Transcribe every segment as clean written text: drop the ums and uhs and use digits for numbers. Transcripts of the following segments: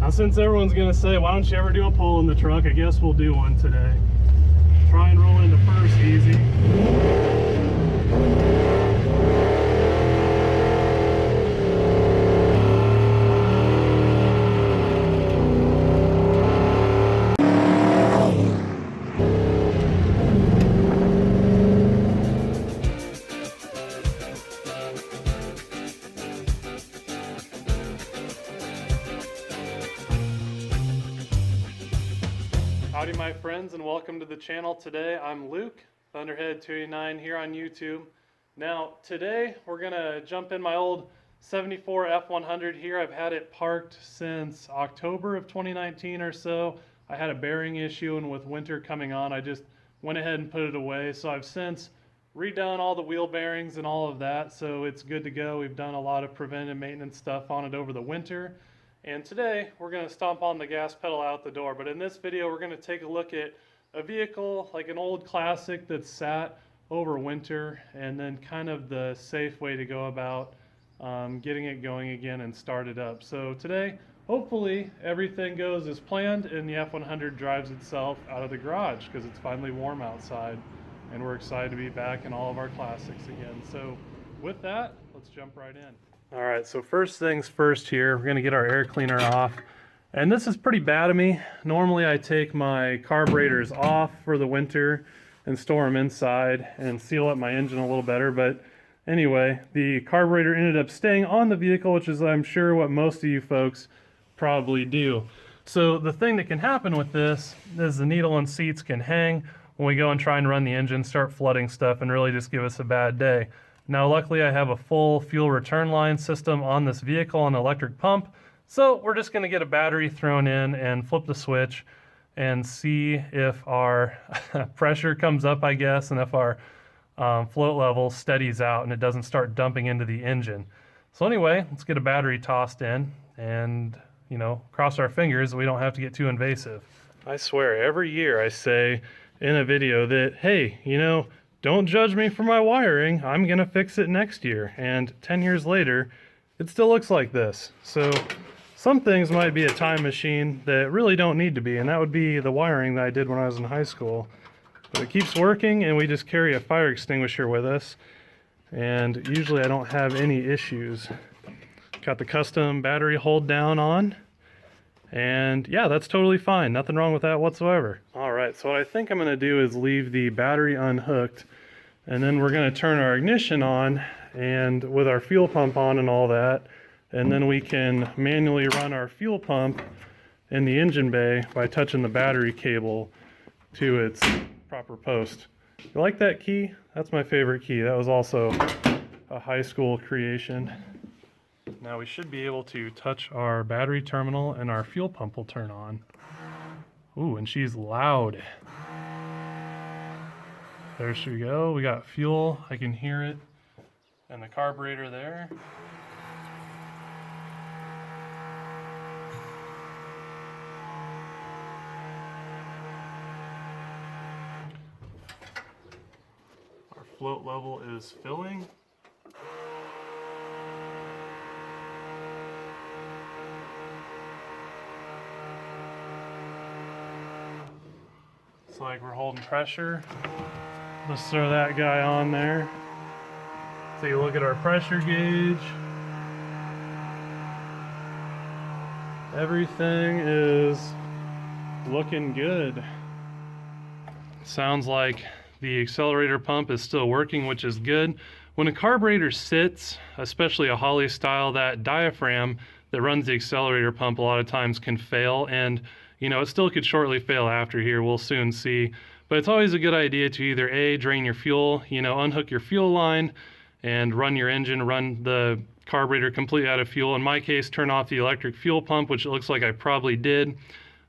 Now since everyone's gonna say, why don't you ever do a pull in the truck, I guess we'll do one today. Try and roll into first easy. Howdy my friends, and welcome to the channel. Today I'm Luke, Thunderhead289 here on YouTube. Now today we're gonna jump in my old 74 F-100 here. I've had it parked since October of 2019 or so. I had a bearing issue, and with winter coming on I just went ahead and put it away. So I've since redone all the wheel bearings and all of that, so it's good to go. We've done a lot of preventive maintenance stuff on it over the winter. And today we're going to stomp on the gas pedal out the door. But in this video we're going to take a look at a vehicle like an old classic that's sat over winter, and then kind of the safe way to go about getting it going again and start it up. So today hopefully everything goes as planned and the F-100 drives itself out of the garage because it's finally warm outside and we're excited to be back in all of our classics again. So with that, let's jump right in. All right, so first things first here, we're gonna get our air cleaner off. And this is pretty bad of me. Normally I take my carburetors off for the winter and store them inside and seal up my engine a little better. But anyway, the carburetor ended up staying on the vehicle, which is I'm sure what most of you folks probably do. So the thing that can happen with this is the needle and seats can hang when we go and try and run the engine, start flooding stuff, and really just give us a bad day. Now luckily I have a full fuel return line system on this vehicle, an electric pump, so we're just going to get a battery thrown in and flip the switch and see if our pressure comes up, I guess, and if our float level steadies out and it doesn't start dumping into the engine. So anyway, let's get a battery tossed in and, you know, cross our fingers we don't have to get too invasive. I swear every year I say in a video that, hey, you know, don't judge me for my wiring, I'm gonna fix it next year. And 10 years later, it still looks like this. So some things might be a time machine that really don't need to be, and that would be the wiring that I did when I was in high school. But it keeps working, and we just carry a fire extinguisher with us. And usually I don't have any issues. Got the custom battery hold down on. And yeah, that's totally fine. Nothing wrong with that whatsoever. All right, so what I think I'm gonna do is leave the battery unhooked, and then we're gonna turn our ignition on and with our fuel pump on and all that, and then we can manually run our fuel pump in the engine bay by touching the battery cable to its proper post. You like that key? That's my favorite key. That was also a high school creation. Now we should be able to touch our battery terminal and our fuel pump will turn on. Ooh, and she's loud. There she go. We got fuel. I can hear it. And the carburetor there. Our float level is filling. Looks like we're holding pressure. Let's throw that guy on there. Take a look at our pressure gauge. Everything is looking good. Sounds like the accelerator pump is still working, which is good. When a carburetor sits, especially a Holley style, that diaphragm that runs the accelerator pump a lot of times can fail, and you know, it still could shortly fail after here, we'll soon see. But it's always a good idea to either A, drain your fuel, you know, unhook your fuel line and run your engine, run the carburetor completely out of fuel. In my case, turn off the electric fuel pump, which it looks like I probably did.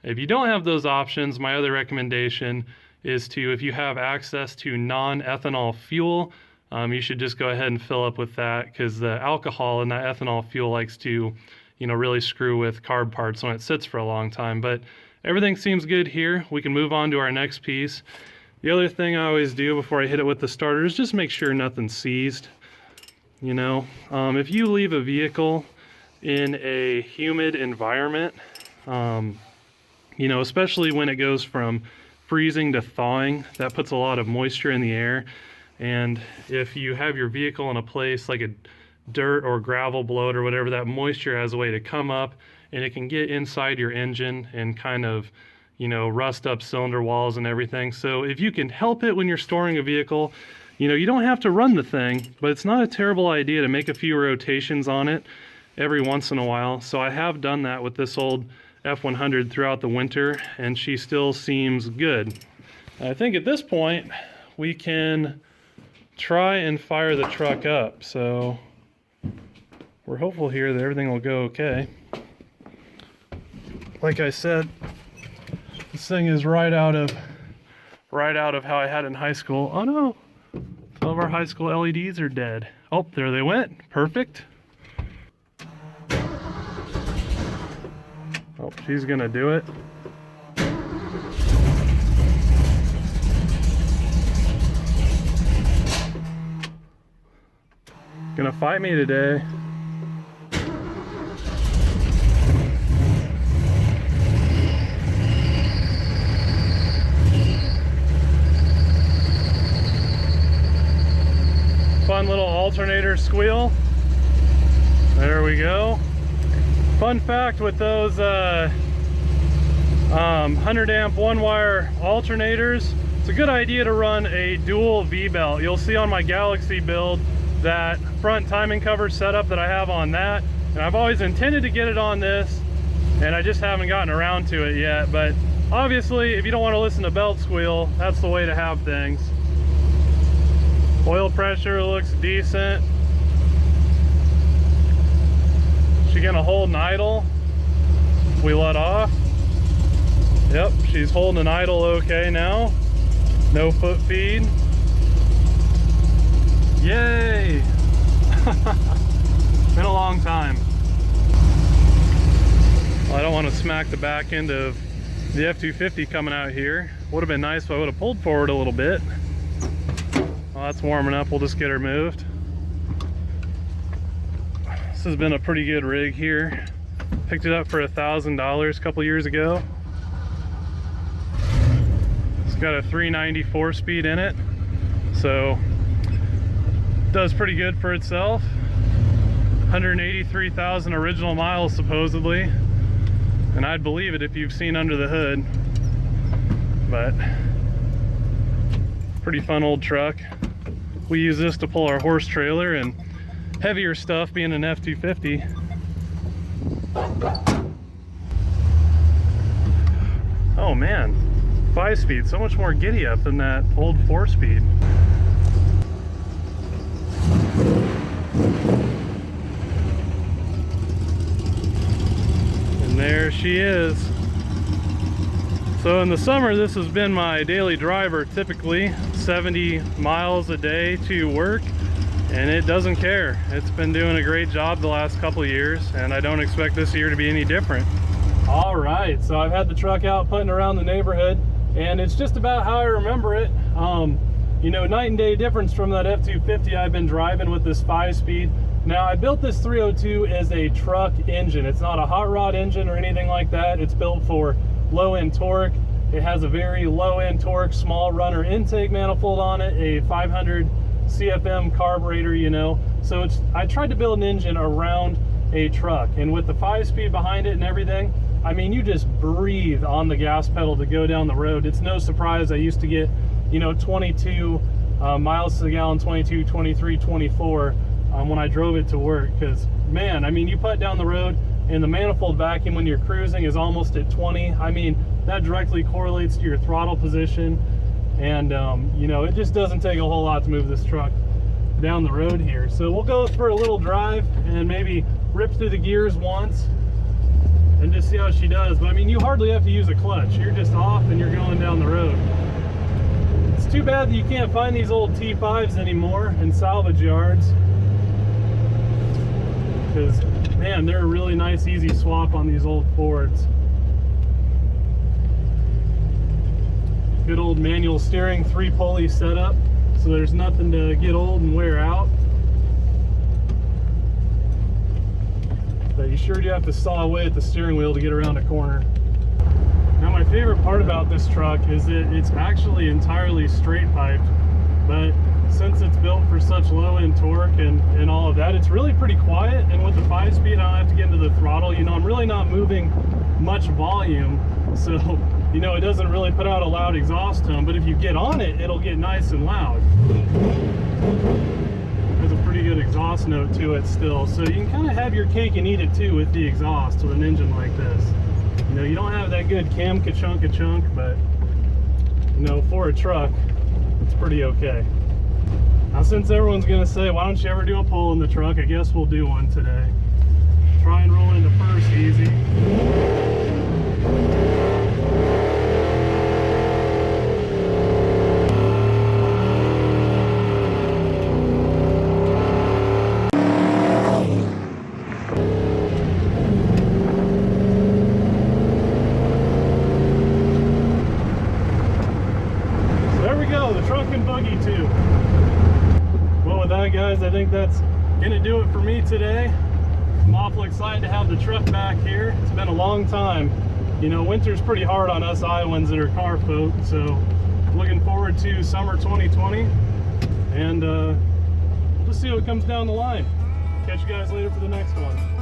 If you don't have those options, my other recommendation is to, if you have access to non-ethanol fuel, you should just go ahead and fill up with that, because the alcohol in that ethanol fuel likes to, you know, really screw with carb parts when it sits for a long time. But everything seems good here. We can move on to our next piece. The other thing I always do before I hit it with the starter is just make sure nothing's seized. You know, if you leave a vehicle in a humid environment, You know, especially when it goes from freezing to thawing, that puts a lot of moisture in the air. And if you have your vehicle in a place like a dirt or gravel below it or whatever, that moisture has a way to come up and it can get inside your engine and kind of, you know, rust up cylinder walls and everything. So if you can help it when you're storing a vehicle, you know, you don't have to run the thing, but it's not a terrible idea to make a few rotations on it every once in a while. So I have done that with this old F-100 throughout the winter, and she still seems good. I think at this point we can try and fire the truck up. So we're hopeful here that everything will go okay. Like I said, this thing is right out of how I had in high school. Oh no, all of our high school LEDs are dead. Oh, there they went. Perfect. Oh, she's gonna do it. Gonna fight me today. Fun little alternator squeal. There we go. Fun fact with those 100 amp one wire alternators, it's a good idea to run a dual V-belt. You'll see on my Galaxy build that front timing cover setup that I have on that, and I've always intended to get it on this, and I just haven't gotten around to it yet. But obviously, if you don't want to listen to belt squeal, that's the way to have things. Oil pressure looks decent. She gonna hold an idle? We let off. Yep, she's holding an idle okay now. No foot feed. Yay! Been a long time. Well, I don't want to smack the back end of the F-250 coming out here. Would have been nice if I would have pulled forward a little bit. Well, that's warming up. We'll just get her moved. This has been a pretty good rig here. Picked it up for $1,000 a couple years ago. It's got a 390 4-speed in it, so does pretty good for itself. 183,000 original miles supposedly, and I'd believe it if you've seen under the hood. But pretty fun old truck. We use this to pull our horse trailer and heavier stuff, being an F-250. Oh man, 5-speed, so much more giddy up than that old 4-speed. And there she is. So in the summer, this has been my daily driver, typically 70 miles a day to work, and it doesn't care. It's been doing a great job the last couple of years, and I don't expect this year to be any different. All right, so I've had the truck out putting around the neighborhood, and it's just about how I remember it. You know, night and day difference from that F-250 I've been driving with this 5-speed. Now, I built this 302 as a truck engine. It's not a hot rod engine or anything like that. It's built for low-end torque. It has a very low-end torque, small runner intake manifold on it, a 500 CFM carburetor, you know. So I tried to build an engine around a truck, and with the 5-speed behind it and everything, I mean, you just breathe on the gas pedal to go down the road. It's no surprise I used to get, you know, 22 miles to the gallon, 22, 23, 24 when I drove it to work. Because, man, I mean, you put down the road and the manifold vacuum when you're cruising is almost at 20. I mean, that directly correlates to your throttle position. And, you know, it just doesn't take a whole lot to move this truck down the road here. So we'll go for a little drive and maybe rip through the gears once and just see how she does. But I mean, you hardly have to use a clutch. You're just off and you're going down the road. It's too bad that you can't find these old T5s anymore in salvage yards, because, man, they're a really nice, easy swap on these old Fords. Good old manual steering, 3-pulley setup, so there's nothing to get old and wear out. but you sure do have to saw away at the steering wheel to get around a corner. Now my favorite part about this truck is that it's actually entirely straight piped, but since it's built for such low end torque and all of that, it's really pretty quiet. And with the 5-speed, I don't have to get into the throttle. You know, I'm really not moving much volume, so you know, it doesn't really put out a loud exhaust tone, but if you get on it, it'll get nice and loud. There's a pretty good exhaust note to it still, so you can kind of have your cake and eat it too with the exhaust with an engine like this. You know, you don't have that good cam ka-chunk, but you know, for a truck, it's pretty okay. Now, since everyone's gonna say, why don't you ever do a pull in the truck, I guess we'll do one today. Try and roll into first easy. Guys, I think that's gonna do it for me today. I'm awful excited to have the truck back here. It's been a long time. You know, winter's pretty hard on us Iowans that are car folk, so looking forward to summer 2020, and we'll just see what comes down the line. Catch you guys later for the next one.